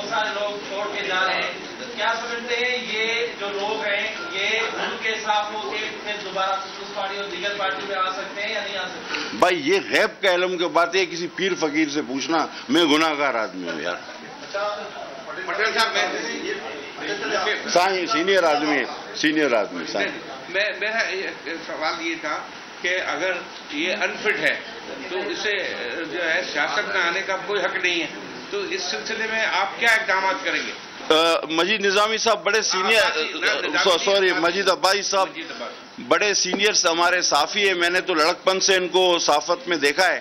بہت سارے لوگ چھوڑ کے جا رہے ہیں. کیا سمجھتے ہیں یہ جو لوگ ہیں یہ ان کے صاف ہو کے پھر دوبارہ پیپلز پارٹی اور دیگر پارٹی میں آ سکتے ہیں یا نہیں آ سکتے؟ بھائی یہ غیب کا علم کی بات ہے، کسی پیر فقیر سے پوچھنا. میں گناہ گار آدمی ہوں یار. پٹیل صاحب سینئر آدمی ہے، سینئر آدمی. میرا سوال یہ تھا کہ اگر یہ انفٹ ہے تو اسے جو ہے سیاست میں آنے کا کوئی حق نہیں ہے، تو اس سلسلے میں آپ کیا اقدامات کریں گے؟ مجید نظامی صاحب بڑے سینئر، سوری مجید عباسی صاحب بڑے سینئر ہمارے صحافی ہیں. میں نے تو لڑکپن سے ان کو صحافت میں دیکھا ہے.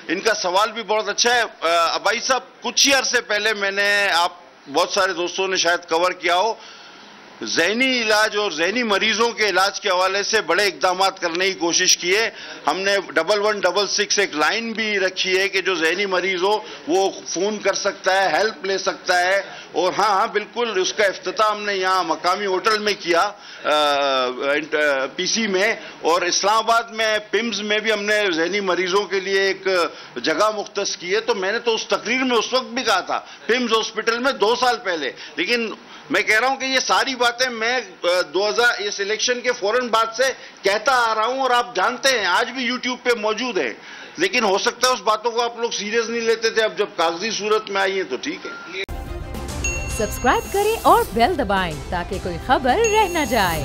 ان کا سوال بھی بہت اچھا ہے. عباسی صاحب کچھ ہی عرصے پہلے میں نے، آپ بہت سارے دوستوں نے شاید کور کیا ہو، ذہنی علاج اور ذہنی مریضوں کے علاج کے حوالے سے بڑے اقدامات کرنے کی کوشش کی ہے. ہم نے 1166 ایک لائن بھی رکھی ہے کہ جو ذہنی مریض ہو وہ فون کر سکتا ہے، ہیلپ لے سکتا ہے. اور ہاں بالکل اس کا افتتاح ہم نے یہاں مقامی ہوٹل میں کیا پی سی میں، اور اسلام آباد میں پمز میں بھی ہم نے ذہنی مریضوں کے لیے ایک جگہ مختص کی ہے. تو میں نے تو اس تقریر میں اس وقت بھی کہا تھا پمز ہاسپٹل میں 2 سال پہلے. لیکن میں کہہ رہا ہوں کہ یہ ساری باتیں میں 2000 اس الیکشن کے فوراً بعد سے کہتا آ رہا ہوں، اور آپ جانتے ہیں آج بھی یوٹیوب پہ موجود ہیں. لیکن ہو سکتا ہے اس باتوں کو آپ لوگ سیریس نہیں لیتے تھے، اب جب کاغذی صورت میں آئی ہیں تو ٹھیک ہے. سبسکرائب کریں اور بیل دبائیں تاکہ کوئی خبر رہ نہ جائے.